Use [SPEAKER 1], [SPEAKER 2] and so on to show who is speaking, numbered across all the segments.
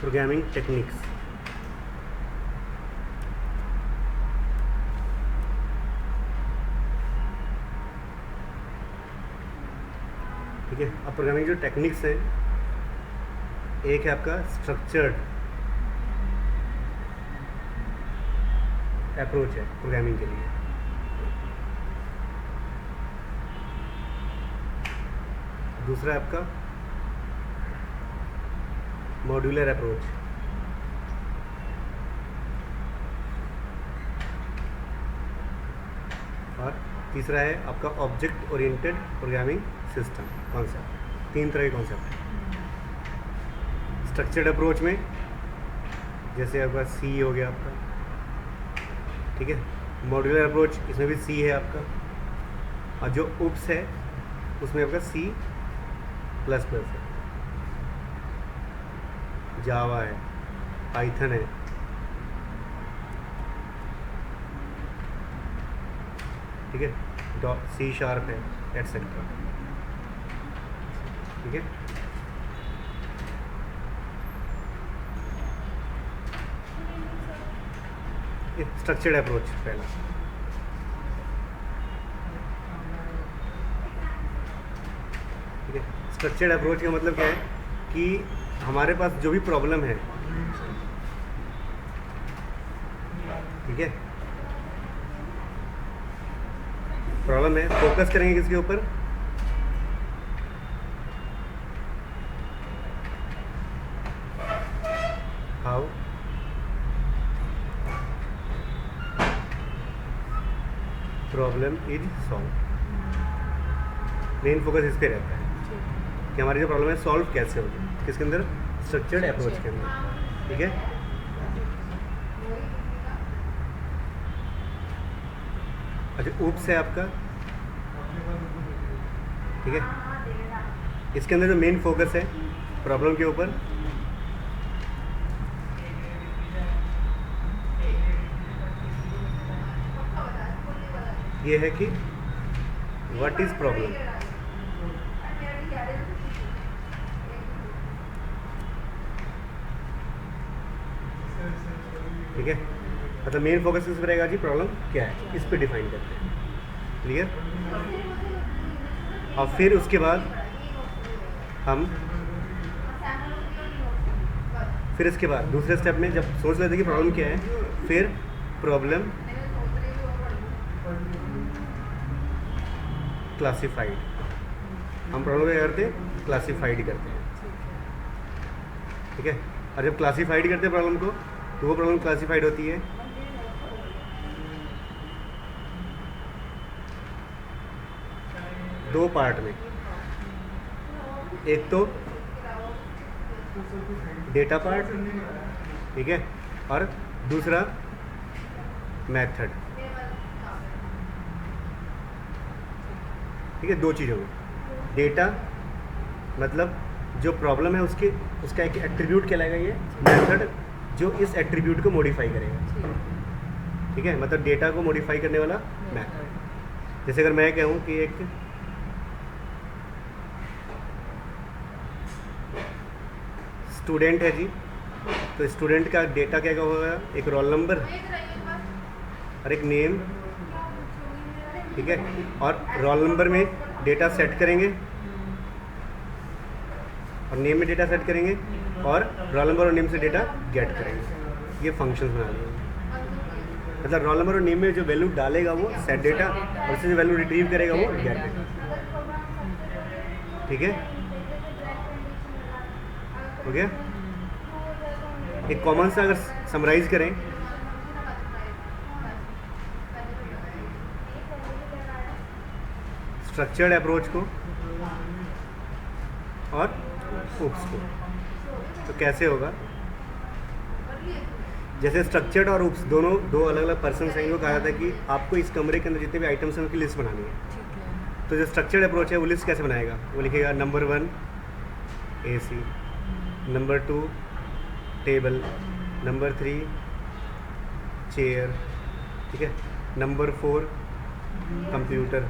[SPEAKER 1] Programming techniques. ठीक है, अब प्रोग्रामिंग जो टेक्निक्स हैं, एक है आपका स्ट्रक्चर्ड अप्रोच है प्रोग्रामिंग के लिए, दूसरा है आपका मॉड्यूलर अप्रोच, और तीसरा है आपका object oriented programming system concept. 3 तरह के कॉन्सेप्ट हैं। स्ट्रक्चर्ड अप्रोच में जैसे आपका सी हो गया आपका, ठीक है। मॉड्यूलर अप्रोच, इसमें भी सी है आपका, और जो उप्स है उसमें आपका C++ है, जावा है, पाइथन है, ठीक है, C# है, एटसेट्रा। ठीक है, स्ट्रक्चर्ड अप्रोच पहला। ठीक है, स्ट्रक्चर्ड अप्रोच का मतलब क्या है कि हमारे पास जो भी प्रॉब्लम है, ठीक है, प्रॉब्लम है, फोकस करेंगे किसके ऊपर? How problem is solve. Main focus इस पे रहता है कि हमारी जो प्रॉब्लम है सॉल्व कैसे होगी, किसके अंदर? स्ट्रक्चर्ड अप्रोच के अंदर। ठीक है, अच्छा, ऊप्स है आपका, ठीक है, इसके अंदर जो मेन फोकस है प्रॉब्लम के ऊपर, ये है कि व्हाट इज प्रॉब्लम। ठीक है, मतलब मेन फोकस इस पर रहेगा जी प्रॉब्लम क्या है, इस पे डिफाइन करते हैं। क्लियर? और फिर उसके बाद इसके बाद दूसरे स्टेप में जब सोच लेते हैं कि प्रॉब्लम क्या है, फिर प्रॉब्लम क्लासिफाइड, हम प्रॉब्लम क्या करते हैं? क्लासिफाइड करते हैं। ठीक है, और जब क्लासिफाइड करते हैं प्रॉब्लम को, तो वो प्रॉब्लम क्लासिफाइड होती है दो पार्ट में, एक तो डेटा पार्ट, ठीक है, और दूसरा मेथड। ठीक है, दो चीज़ों में। डेटा मतलब जो प्रॉब्लम है उसका एक एट्रीब्यूट कहलाएगा ये, मेथड जो इस एट्रीब्यूट को मॉडिफाई करेगा। ठीक है, मतलब डेटा को मॉडिफाई करने वाला मेथड। जैसे अगर मैं कहूँ कि एक स्टूडेंट है जी, तो स्टूडेंट का डेटा क्या होगा? एक रोल नंबर और एक नेम। ठीक है, और रोल नंबर में डेटा सेट करेंगे और नेम में डेटा सेट करेंगे, और रोल नंबर और नेम से डेटा गेट करेंगे। ये फंक्शंस बना लिए। मतलब रोल नंबर और नेम में जो वैल्यू डालेगा वो सेट डेटा, और उससे जो वैल्यू रिट्रीव करेगा वो गेट डेटा। ठीक है, हो गया? एक कॉमन सा अगर समराइज करें, स्ट्रक्चर्ड अप्रोच को और उप्स को, तो कैसे होगा? जैसे स्ट्रक्चर्ड और उप्स दोनों दो अलग अलग पर्सन हैं, इनको कहा जाता है कि आपको इस कमरे के अंदर जितने भी आइटम्स हैं उनकी लिस्ट बनानी है। तो जो स्ट्रक्चर्ड अप्रोच है वो लिस्ट कैसे बनाएगा? वो लिखेगा number 1 AC, number 2 table, number 3 chair, ठीक है, नंबर 4 कंप्यूटर,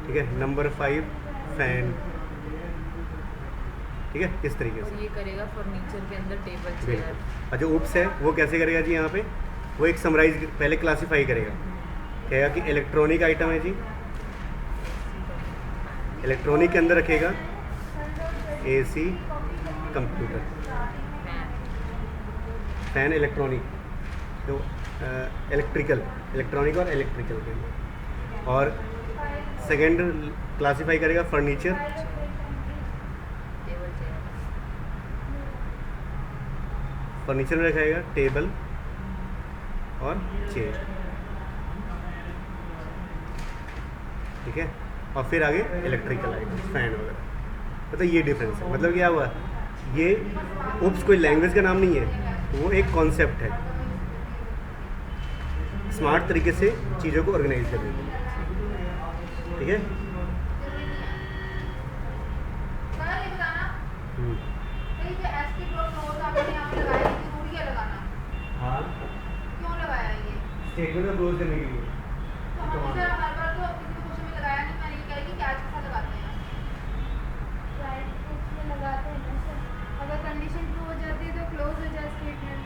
[SPEAKER 1] ठीक है, नंबर 5 फैन, ठीक है, इस तरीके
[SPEAKER 2] और
[SPEAKER 1] से।
[SPEAKER 2] ये करेगा फर्नीचर के अंदर टेबल चेयर।
[SPEAKER 1] बिल्कुल। और जो उप्स है वो कैसे करेगा जी, यहाँ पे वो एक समराइज पहले क्लासीफाई करेगा, कहेगा कि इलेक्ट्रॉनिक आइटम है जी, इलेक्ट्रॉनिक के अंदर रखेगा एसी, कंप्यूटर, फैन इलेक्ट्रॉनिक, तो इलेक्ट्रॉनिक और इलेक्ट्रिकल के अंदर। और सेकेंड क्लासीफाई करेगा फर्नीचर,
[SPEAKER 2] टेबल चेयर।
[SPEAKER 1] फर्नीचर में रखेगा टेबल और चेयर, ठीक है। और फिर आगे इलेक्ट्रिकल आइटम, फैन वगैरह। मतलब ये डिफरेंस है। मतलब क्या हुआ, ये उप्स कोई लैंग्वेज का नाम नहीं है, वो एक कॉन्सेप्ट है स्मार्ट तरीके से चीज़ों को ऑर्गेनाइज करने के लिए, ठीक है। हाँ, स्टेटमेंट में क्लोज करने के लिए।
[SPEAKER 3] अगर कंडीशन ट्रू हो जाती है तो क्लोज हो जाए स्टेटमेंट।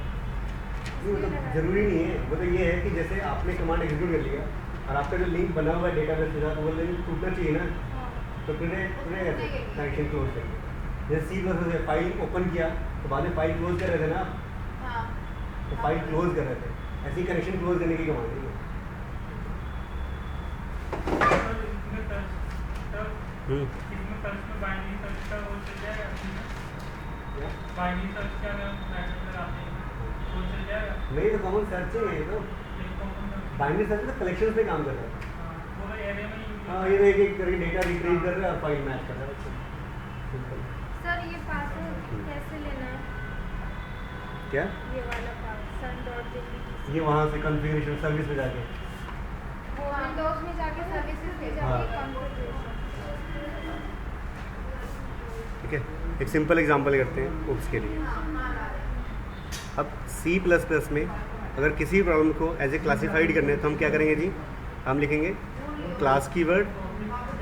[SPEAKER 1] नहीं, मतलब जरूरी नहीं है। वो तो ये है कि जैसे आपने कमांड एग्जीक्यूट कर लिया और आपका जो लिंक बना हुआ है डेटाबेस के साथ, वो लिंक टूटना चाहिए ना, तो फिर कनेक्शन क्लोज करेंगे। जैसे सी प्लस से फाइल ओपन किया तो बाद में फाइल क्लोज कर रहे थे ना आप, तो फाइल क्लोज कर रहे थे, ऐसी कनेक्शन क्लोज करने की कमांड है। नहीं तो कॉमन सर्च है ये, तो बाइनरी सर्च तो कलेक्शंस पे काम कर रहा है। हाँ, ये एक एक करके डेटा रिट्रीव कर रहा है और फाइल मैच कर रहा है। सिंपल।
[SPEAKER 3] सर ये पासवर्ड कैसे लेना है?
[SPEAKER 1] क्या
[SPEAKER 3] ये वाला पास sun.jpg
[SPEAKER 1] ये वहाँ से कॉन्फ़िगरेशन सर्विस में जाके,
[SPEAKER 3] वो विंडोज में जाके सर्विसेज में
[SPEAKER 1] हाँ।
[SPEAKER 3] जाके कॉन्फ़िगरेशन।
[SPEAKER 1] ठीक है। एक सिंपल एग्जांपल करते हैं उप्स के लिए। अब C++ में अगर किसी प्रॉब्लम को एज ए क्लासीफाइड करना है तो हम क्या करेंगे जी, हम लिखेंगे क्लास कीवर्ड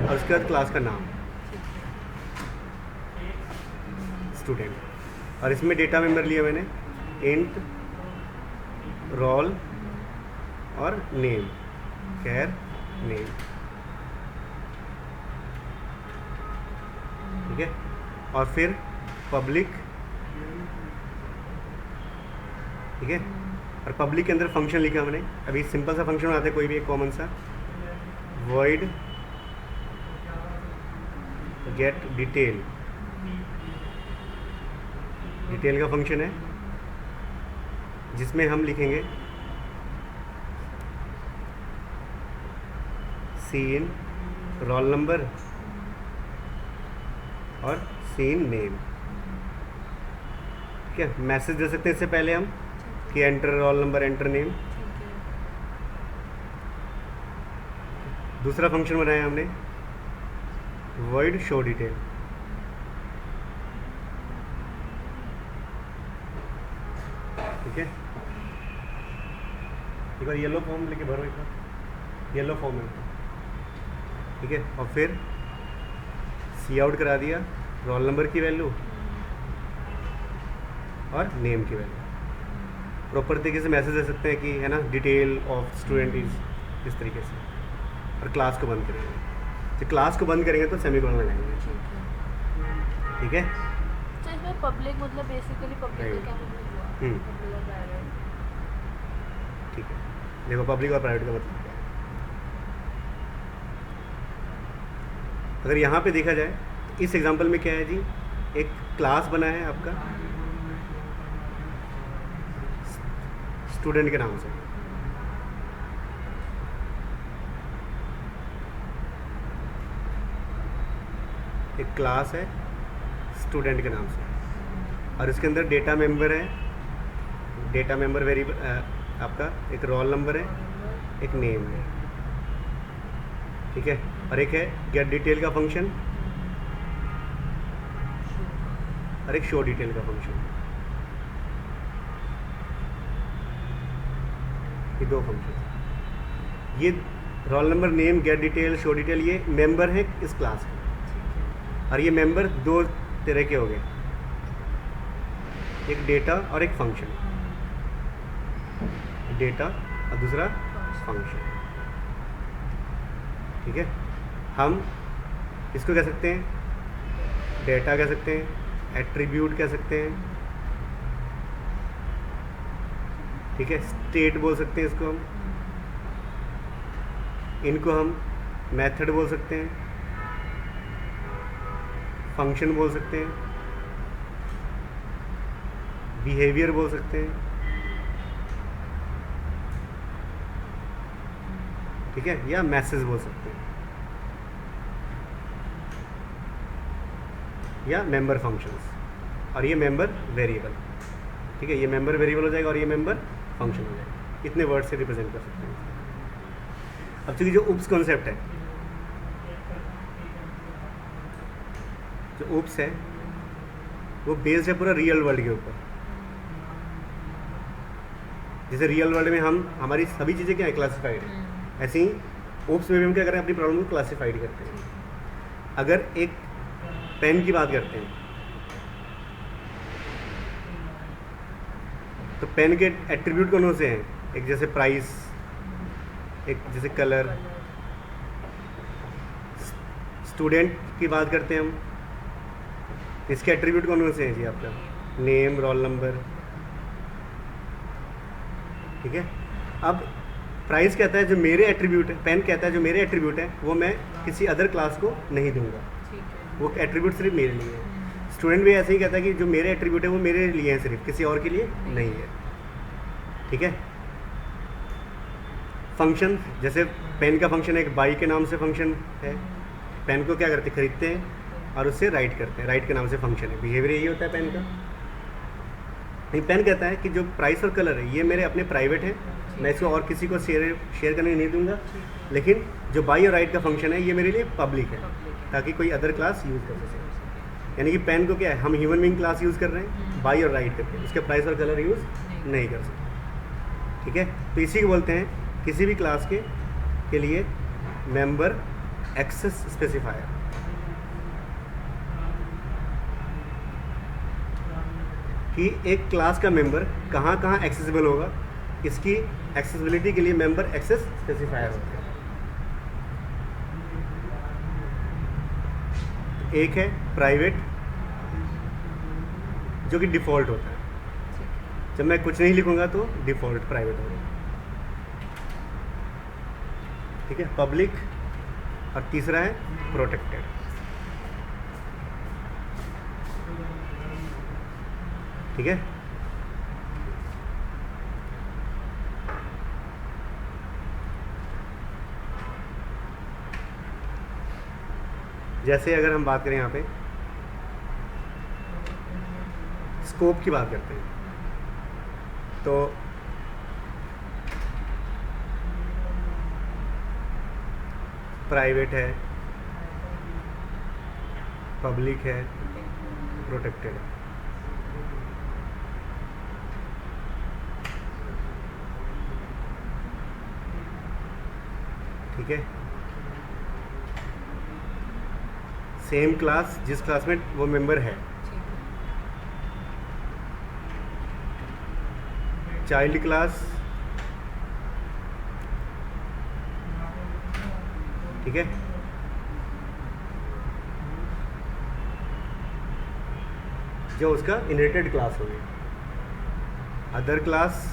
[SPEAKER 1] और उसके बाद क्लास का नाम स्टूडेंट, और इसमें डेटा मेंबर लिया मैंने इंट, रोल और नेम, कैर नेम, ठीक है। और फिर पब्लिक, ठीक है। और पब्लिक के अंदर फंक्शन लिखा मैंने, अभी सिंपल सा फंक्शन बनाते हैं कोई भी एक कॉमन सा, void get डिटेल, डिटेल का फंक्शन है जिसमें हम लिखेंगे सीन रोल नंबर और सीन नेम, ठीक है। मैसेज दे सकते हैं इससे पहले हम कि enter roll number, enter name. दूसरा फंक्शन बनाया हमने void शो डिटेल, ठीक है। एक बार येलो फॉर्म लेके भरो, एक बार येलो फॉर्म है, ठीक है। और फिर सी आउट करा दिया रोल नंबर की वैल्यू और नेम की वैल्यू। प्रॉपर तरीके से मैसेज दे सकते हैं कि है ना, डिटेल ऑफ स्टूडेंट इज, इस तरीके से। और क्लास को बंद करेंगे, तो क्लास को बंद करेंगे तो सेमीकोलन लगाएंगे, ठीक है।
[SPEAKER 2] तो इसमें पब्लिक मतलब बेसिकली पब्लिक का क्या मतलब हुआ? पब्लिक और प्राइवेट,
[SPEAKER 1] ठीक है। देखो पब्लिक और प्राइवेट का मतलब क्या है। अगर यहाँ पे देखा जाए तो इस एग्जांपल में क्या है जी, एक क्लास बना है आपका स्टूडेंट के नाम से, एक क्लास है स्टूडेंट के नाम से, और इसके अंदर डेटा मेंबर है, डेटा मेंबर वेरिएबल आपका एक रोल नंबर है, एक नेम है, ठीक है। और एक है गेट डिटेल का फंक्शन और एक शो डिटेल का फंक्शन, ये दो फंक्शन। ये roll number, name, gate detail, show detail, ये मेंबर है इस क्लास के, और ये मेंबर दो तरह के हो गए, एक डेटा और एक फंक्शन, डेटा और दूसरा फंक्शन। ठीक है, हम इसको कह सकते हैं डेटा, कह सकते हैं एट्रीब्यूट, कह सकते हैं, ठीक है, स्टेट बोल सकते हैं इसको हम, इनको हम मेथड बोल सकते हैं, फंक्शन बोल सकते हैं, बिहेवियर बोल सकते हैं। ठीक है, या मैसेज बोल सकते हैं, या मेंबर फंक्शंस, और ये मेंबर वेरिएबल। ठीक है, ये मेंबर वेरिएबल हो जाएगा और ये मेंबर फंक्शन हो जाएगा। इतने वर्ड से रिप्रेजेंट कर सकते हैं। अब चूंकि जो उप्स कॉन्सेप्ट है, जो उप्स है वो बेस्ड है पूरा रियल वर्ल्ड के ऊपर। जैसे रियल वर्ल्ड में हम हमारी सभी चीज़ें क्या है, क्लासिफाइड है, ऐसे ही उप्स में भी हम क्या करें, अपनी प्रॉब्लम को क्लासिफाइड करते हैं। अगर एक पेन की बात करते हैं तो पेन के एट्रीब्यूट कौन से हैं, एक जैसे प्राइस, एक जैसे कलर। स्टूडेंट की बात करते हैं हम, इसके एट्रीब्यूट कौन से हैं जी, आपका नेम, रोल नंबर। ठीक है, अब प्राइस कहता है जो मेरे एट्रीब्यूट है, पेन कहता है जो मेरे एट्रीब्यूट है वो मैं किसी अदर क्लास को नहीं दूंगा, वो एट्रीब्यूट सिर्फ मेरे लिए है। स्टूडेंट भी ऐसे ही कहता है कि जो मेरे एट्रीब्यूट है वो मेरे लिए है, सिर्फ किसी और के लिए नहीं है। ठीक है, फंक्शन, जैसे पेन का फंक्शन है, एक बाई के नाम से फंक्शन है, पेन को क्या करते हैं, खरीदते हैं और उससे राइट करते हैं, राइट के नाम से फंक्शन है। बिहेवियर यही होता है पेन का। नहीं, पेन कहता है कि जो प्राइस और कलर है ये मेरे अपने प्राइवेट है, मैं इसको और किसी को शेयर करने नहीं दूंगा, लेकिन जो बाई और राइट का फंक्शन है ये मेरे लिए पब्लिक है, ताकि कोई अदर क्लास यूज़ कर सके। यानी कि पेन को क्या है, हम ह्यूमन बीइंग क्लास यूज़ कर रहे हैं बाई और राइट करके, उसके प्राइस और कलर यूज़ नहीं कर सकते। ठीक है, तो इसी को बोलते हैं किसी भी क्लास के लिए मेंबर एक्सेस स्पेसिफायर। कि एक क्लास का मेंबर कहाँ कहाँ एक्सेसिबल होगा, इसकी एक्सेसिबिलिटी के लिए मेंबर एक्सेस स्पेसिफायर होते हैं। एक है प्राइवेट, जो कि डिफ़ॉल्ट होता है, जब मैं कुछ नहीं लिखूंगा तो डिफ़ॉल्ट प्राइवेट होगा। ठीक है, पब्लिक, और तीसरा है प्रोटेक्टेड। ठीक है, जैसे अगर हम बात करें यहाँ पे स्कोप की बात करते हैं तो प्राइवेट है, पब्लिक है, प्रोटेक्टेड है। ठीक है, सेम क्लास जिस क्लास में वो मेंबर है, चाइल्ड क्लास। ठीक है, जो उसका इनहेरिटेड क्लास हो गई, अदर क्लास।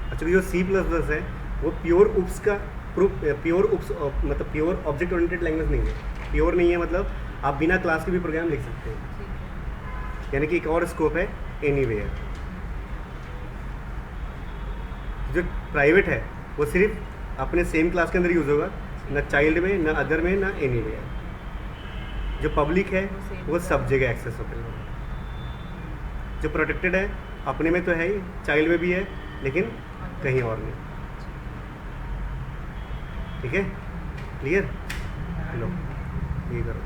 [SPEAKER 1] अच्छा, जो C++ है वो प्योर उप्स का प्योर उप्स मतलब प्योर ऑब्जेक्ट ओरिएंटेड लैंग्वेज नहीं है। प्योर नहीं है मतलब आप बिना क्लास के भी प्रोग्राम लिख सकते हैं, यानी कि एक और स्कोप है एनीवेयर। जो प्राइवेट है वो सिर्फ अपने सेम क्लास के अंदर यूज़ होगा, ना चाइल्ड में, ना अदर में, ना एनीवेयर। जो पब्लिक है वो सब जगह एक्सेस होता है। जो प्रोटेक्टेड है अपने में तो है ही, चाइल्ड में भी है, लेकिन कहीं और नहीं। ठीक है, क्लियर? लो ये करो।